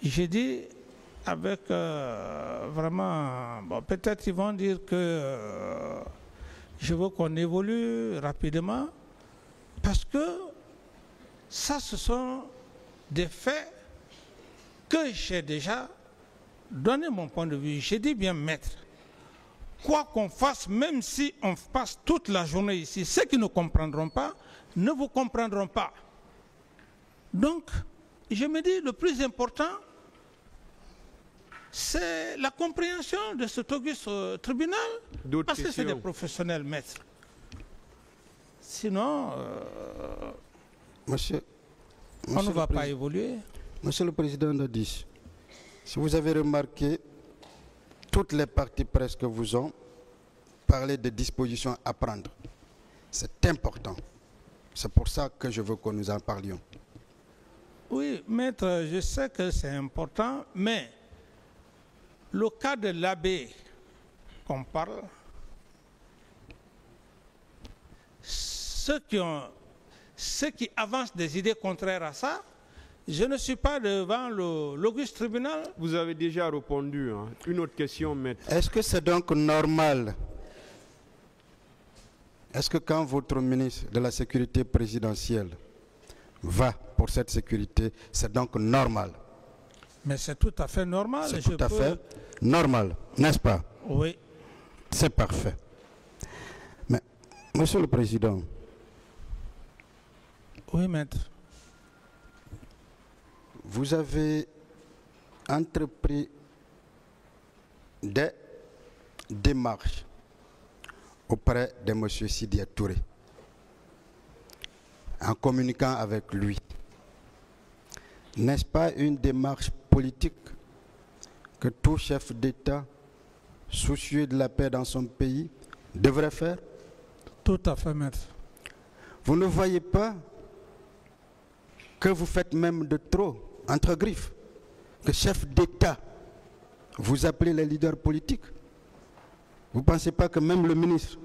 j'ai dit avec vraiment, bon, peut-être ils vont dire que je veux qu'on évolue rapidement parce que ça, ce sont des faits que j'ai déjà donné mon point de vue. J'ai dit bien, maître, quoi qu'on fasse, même si on passe toute la journée ici, ceux qui ne comprendront pas, ne vous comprendront pas. Donc, je me dis, le plus important, c'est la compréhension de cet auguste tribunal, parce que c'est des professionnels, maîtres. Sinon, on ne va pas évoluer. Monsieur le Président Dadis, si vous avez remarqué, toutes les parties presque vous ont parlé des dispositions à prendre. C'est important. C'est pour ça que je veux que nous en parlions. Oui, maître, je sais que c'est important, mais le cas de l'abbé qu'on parle, ceux qui avancent des idées contraires à ça, je ne suis pas devant l'auguste tribunal. Vous avez déjà répondu. Hein. Une autre question, maître. Est-ce que c'est donc normal? Est-ce que quand votre ministre de la Sécurité présidentielle va pour cette sécurité, c'est donc normal? Mais c'est tout à fait normal. C'est tout à fait normal, n'est-ce pas? Oui. C'est parfait. Mais, Monsieur le Président. Oui, maître. Vous avez entrepris des démarches auprès de M. Sidya Touré, en communiquant avec lui. N'est-ce pas une démarche politique que tout chef d'État, soucieux de la paix dans son pays, devrait faire? Tout à fait, maître. Vous ne voyez pas que vous faites même de trop, entre griffes, que chef d'État, vous appelez les leaders politiques? Vous ne pensez pas que même le ministre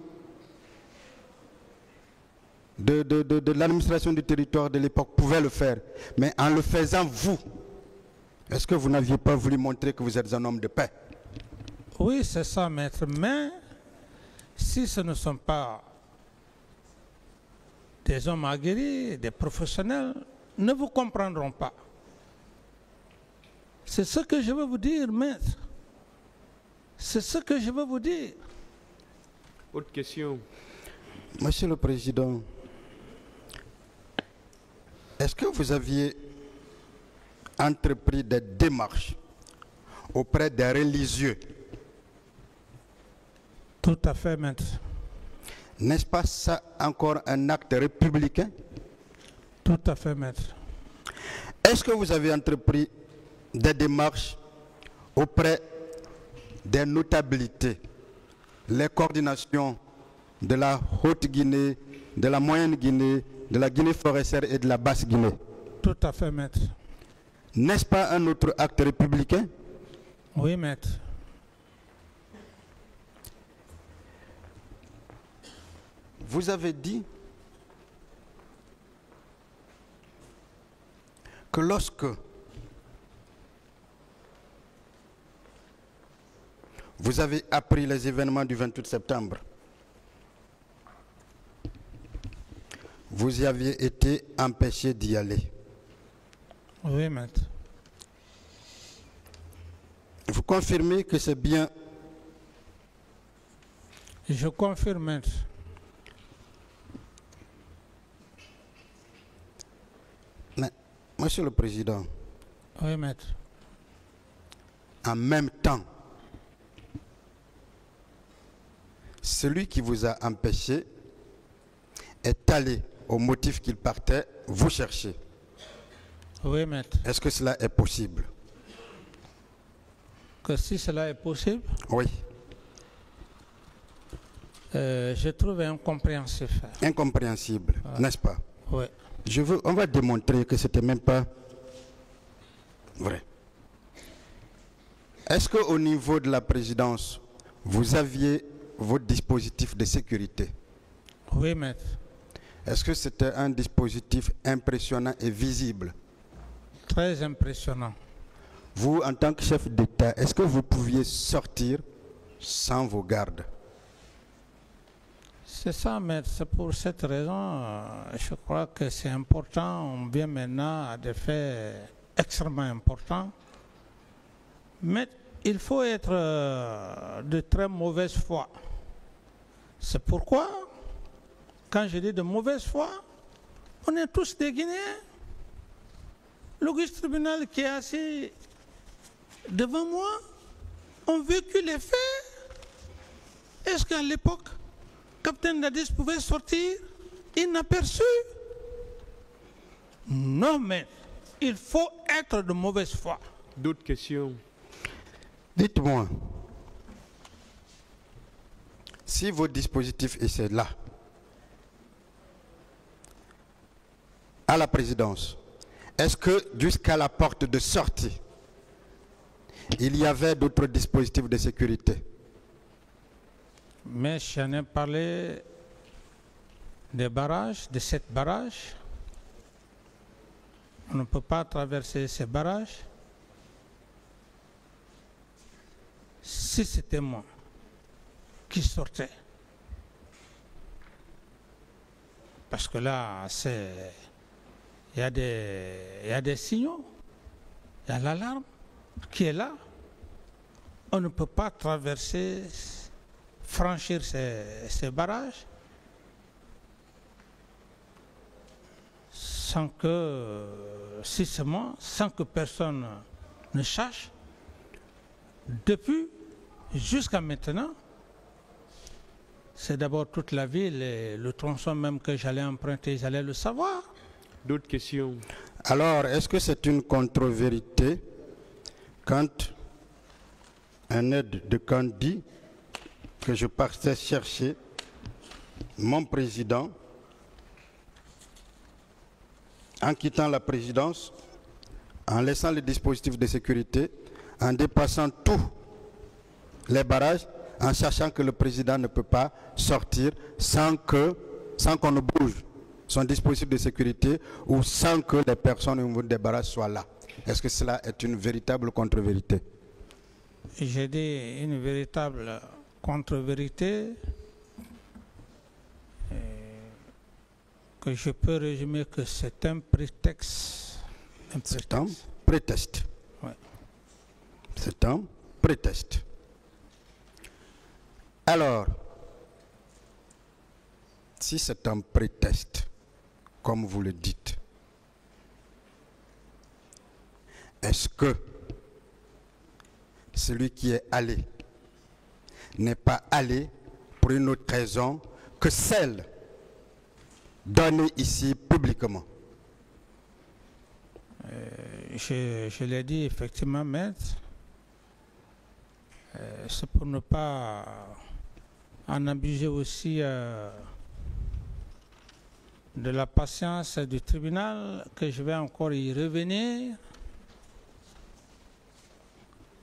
de l'administration du territoire de l'époque pouvait le faire? Mais en le faisant, vous, est-ce que vous n'aviez pas voulu montrer que vous êtes un homme de paix? Oui, c'est ça, maître. Mais si ce ne sont pas des hommes aguerris, des professionnels, ne vous comprendront pas. C'est ce que je veux vous dire, maître. C'est ce que je veux vous dire. Autre question. Monsieur le Président, est-ce que vous aviez entrepris des démarches auprès des religieux? Tout à fait, maître. N'est-ce pas ça encore un acte républicain? Tout à fait, maître. Est-ce que vous avez entrepris des démarches auprès des notabilités, les coordinations de la Haute-Guinée, de la Moyenne-Guinée de la Guinée forestière et de la Basse-Guinée. Tout à fait, maître. N'est-ce pas un autre acte républicain? Oui, maître. Vous avez dit que lorsque vous avez appris les événements du 28 septembre, vous y aviez été empêché d'y aller. Oui, maître. Vous confirmez que c'est bien? Je confirme, maître. Mais, Monsieur le Président, Oui, maître. en même temps, celui qui vous a empêché est allé au motif qu'il partait vous chercher. Oui, maître. Est-ce que cela est possible? Que si cela est possible, Oui. je trouve incompréhensif. Incompréhensible, n'est-ce pas? Oui. On va démontrer que ce n'était même pas vrai. Est-ce qu'au niveau de la présidence, vous aviez votre dispositif de sécurité? Oui, maître. Est-ce que c'était un dispositif impressionnant et visible? Très impressionnant. Vous, en tant que chef d'État, est-ce que vous pouviez sortir sans vos gardes? C'est ça, maître. C'est pour cette raison, je crois que c'est important. On vient maintenant à des faits extrêmement importants. Mais il faut être de très mauvaise foi. C'est pourquoi, quand je dis de mauvaise foi, on est tous des Guinéens. L'Auguste tribunal qui est assis devant moi ont vécu les faits. Est-ce qu'à l'époque, Capitaine Dadis pouvait sortir inaperçu? Non, mais il faut être de mauvaise foi. D'autres questions? Dites-moi, si vos dispositifs étaient là, à la présidence, est-ce que jusqu'à la porte de sortie, il y avait d'autres dispositifs de sécurité? Mais j'en ai parlé des barrages, de 7 barrages. On ne peut pas traverser ces barrages. Si c'était moi qui sortais, parce que là, il y a des signaux, il y a l'alarme qui est là. On ne peut pas traverser, franchir ces barrages sans que, si c'est moi, sans que personne ne sache. Depuis jusqu'à maintenant, c'est d'abord toute la ville et le tronçon même que j'allais emprunter, j'allais le savoir. D'autres questions? Alors, est-ce que c'est une contre-vérité quand un aide de camp dit que je partais chercher mon président en quittant la présidence, en laissant les dispositifs de sécurité, en dépassant tous les barrages, en sachant que le président ne peut pas sortir sans qu'on ne bouge son dispositif de sécurité ou sans que les personnes au niveau des barrages soient là? Est-ce que cela est une véritable contre-vérité? J'ai dit une véritable contre-vérité que je peux résumer que c'est un prétexte. C'est un prétexte. Ouais. C'est un prétexte. Alors, si c'est un prétexte, comme vous le dites, est-ce que celui qui est allé n'est pas allé pour une autre raison que celle donnée ici publiquement? Je l'ai dit effectivement, maître. C'est pour ne pas en abuser aussi de la patience du tribunal que je vais encore y revenir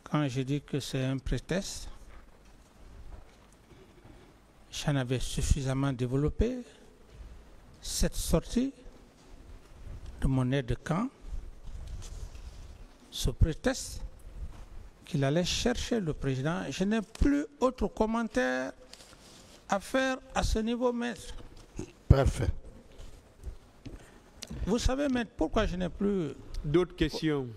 quand je dis que c'est un prétexte. J'en avais suffisamment développé cette sortie de mon aide de camp, ce prétexte qu'il allait chercher le président. Je n'ai plus autre commentaire à faire à ce niveau, maître. Parfait. Vous savez, maître, pourquoi je n'ai plus... D'autres questions?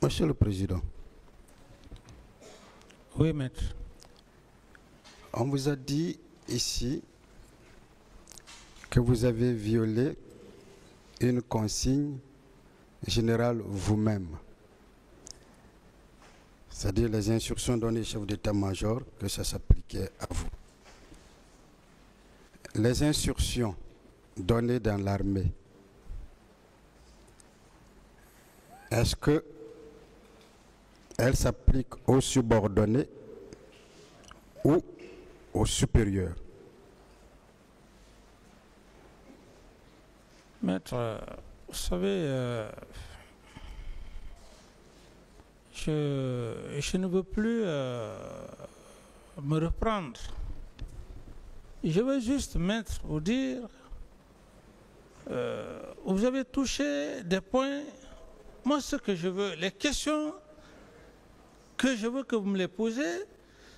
Monsieur le Président. Oui, maître. On vous a dit ici que vous avez violé une consigne générale vous-même. C'est-à-dire les instructions données au chef d'état-major, que ça s'appliquait à vous. Les instructions données dans l'armée, est-ce que elles s'appliquent aux subordonnés ou aux supérieurs? Maître, vous savez, je ne veux plus me reprendre. Je veux juste, maître, vous dire, vous avez touché des points. Moi, ce que je veux, les questions que je veux que vous me les posez,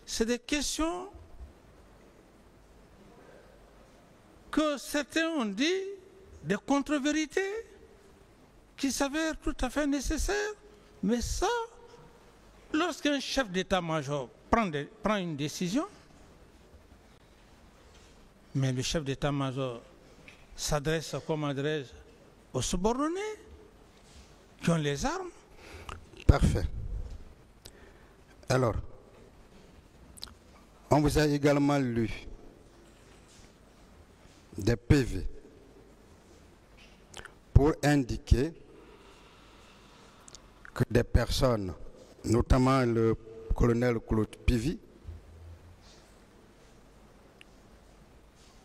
c'est des questions que certains ont dit, des contre-vérités qui s'avèrent tout à fait nécessaires. Mais ça, lorsqu'un chef d'état-major prend une décision, mais le chef d'état-major s'adresse, comme adresse, aux subordonnés qui ont les armes. Parfait. Alors, on vous a également lu des PV pour indiquer que des personnes, notamment le colonel Claude Pivy,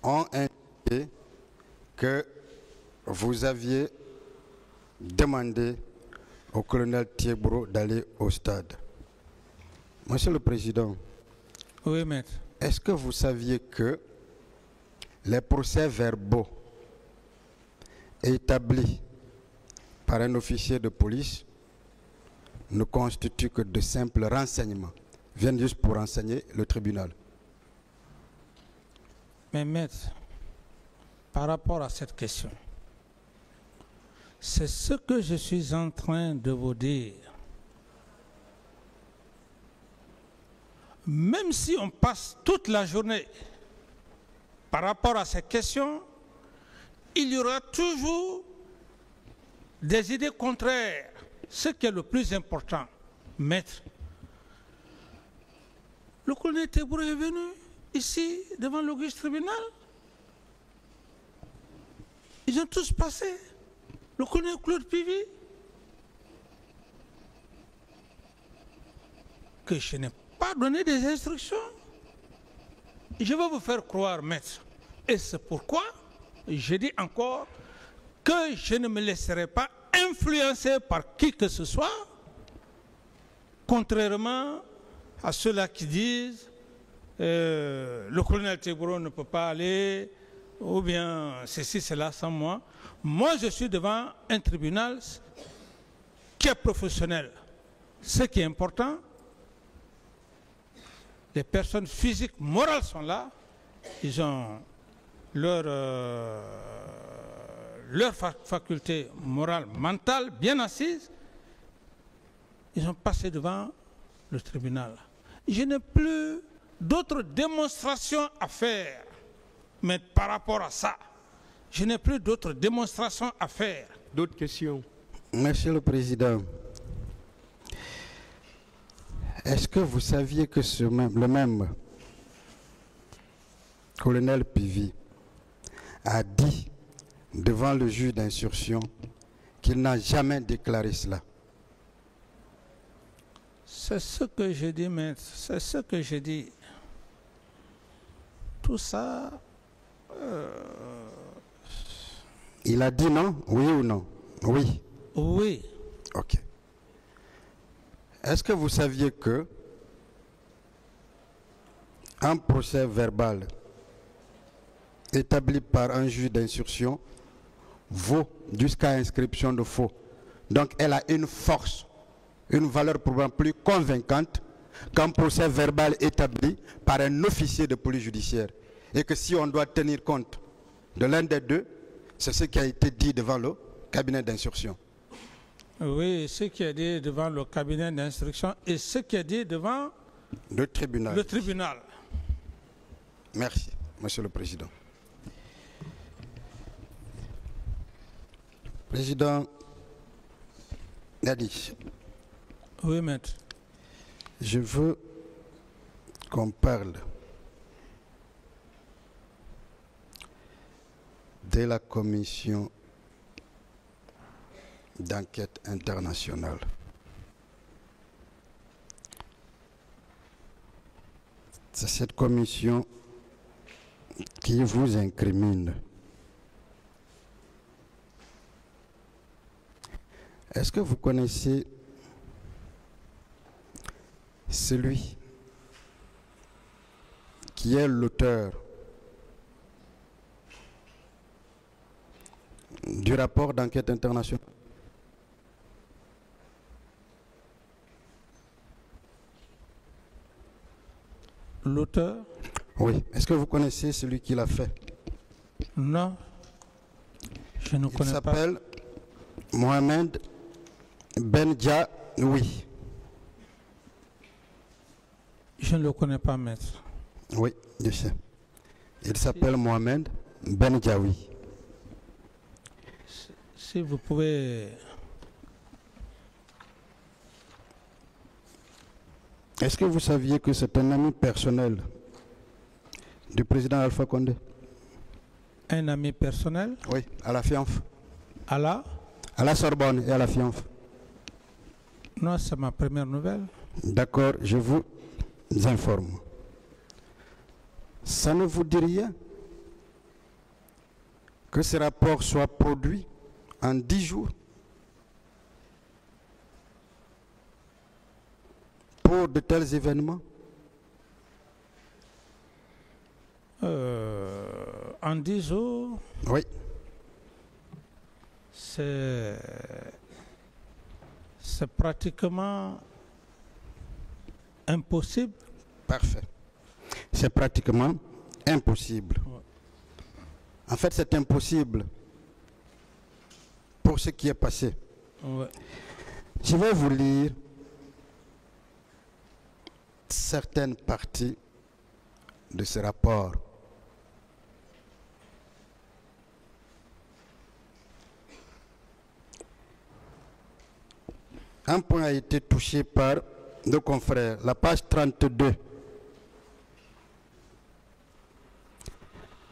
ont indiqué que vous aviez demandé au colonel Thiebro d'aller au stade. Monsieur le Président, oui, maître. Est-ce que vous saviez que les procès-verbaux établis par un officier de police ne constituent que de simples renseignements, viennent juste pour renseigner le tribunal? Mais maître, par rapport à cette question, c'est ce que je suis en train de vous dire. Même si on passe toute la journée par rapport à ces questions, il y aura toujours des idées contraires. Ce qui est le plus important, maître. Le colonel Thiebro est venu ici, devant l'auguste tribunal. Ils ont tous passé. Le colonel Claude Pivy, que je n'ai pas donné des instructions. Je vais vous faire croire, maître. Et c'est pourquoi je dis encore que je ne me laisserai pas influencer par qui que ce soit, contrairement à ceux-là qui disent le colonel Thiebro ne peut pas aller, ou bien ceci, cela sans moi. Moi, je suis devant un tribunal qui est professionnel. Ce qui est important, les personnes physiques, morales sont là. Ils ont leur faculté morale, mentale, bien assise. Ils ont passé devant le tribunal. Je n'ai plus d'autres démonstrations à faire. Mais par rapport à ça, je n'ai plus d'autres démonstrations à faire. D'autres questions? Monsieur le Président, est-ce que vous saviez que le même colonel Pivy a dit devant le juge d'instruction qu'il n'a jamais déclaré cela? C'est ce que je dis, maître. C'est ce que je dis. tout ça... Il a dit non? Oui ou non? Oui. Oui. Ok. Est-ce que vous saviez que un procès verbal établi par un juge d'instruction vaut jusqu'à inscription de faux? Donc elle a une force, une valeur probablement plus convaincante qu'un procès verbal établi par un officier de police judiciaire. Et que si on doit tenir compte de l'un des deux, c'est ce qui a été dit devant le cabinet d'instruction. Oui, ce qui est dit devant le cabinet d'instruction et ce qui est dit devant le tribunal. Le tribunal. Merci, Monsieur le Président. Président Nadi. Oui, maître. Je veux qu'on parle de la commission d'enquête internationale. C'est cette commission qui vous incrimine. Est-ce que vous connaissez celui qui est l'auteur du rapport d'enquête internationale? L'auteur? Oui. Est-ce que vous connaissez celui qui l'a fait? Non. Je ne connais pas. Il s'appelle Mohamed Benjaoui. Je ne le connais pas, maître. Oui, je sais. Il s'appelle Mohamed Benjaoui. Si vous pouvez... Est-ce que vous saviez que c'est un ami personnel du président Alpha Condé? Un ami personnel? Oui, à la FIANF. À la Sorbonne et à la FIANF. Non, c'est ma première nouvelle. D'accord, je vous informe. Ça ne vous dit rien que ce rapport soit produit en 10 jours pour de tels événements? En 10 jours? Oui. C'est pratiquement impossible. Parfait. C'est pratiquement impossible. Ouais. En fait, c'est impossible pour ce qui est passé. Ouais. Je vais vous lire certaines parties de ce rapport. Un point a été touché par nos confrères, la page 32.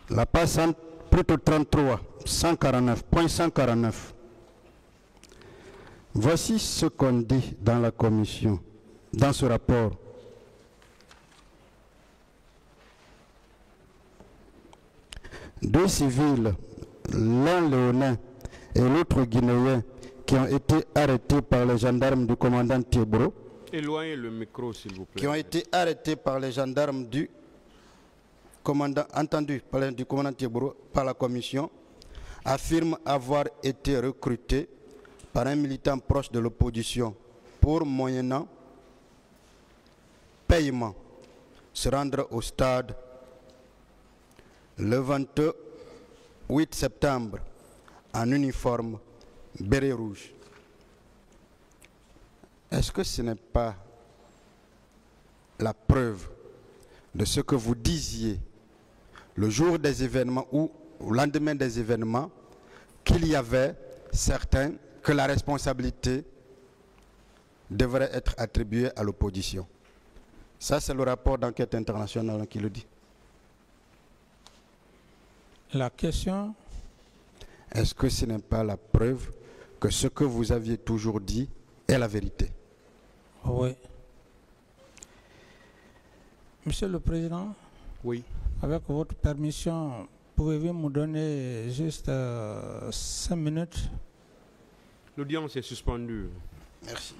La page plutôt 33, 149, point 149. Voici ce qu'on dit dans la commission, dans ce rapport. Deux civils, l'un léonin et l'autre guinéen, qui ont été arrêtés par les gendarmes du commandant Thiebro. Éloignez le micro, s'il vous plaît. Qui ont été arrêtés par les gendarmes du commandant, entendus par du commandant Thiebro, par la commission, affirment avoir été recrutés par un militant proche de l'opposition pour, moyennant paiement, se rendre au stade le 28 septembre en uniforme béret rouge. Est-ce que ce n'est pas la preuve de ce que vous disiez le jour des événements ou au lendemain des événements, qu'il y avait certains que la responsabilité devrait être attribuée à l'opposition? Ça, c'est le rapport d'enquête internationale qui le dit. La question? Est-ce que ce n'est pas la preuve que ce que vous aviez toujours dit est la vérité? Oui. Monsieur le Président? Oui. Avec votre permission, pouvez-vous me donner juste 5 minutes? L'audience est suspendue. Merci.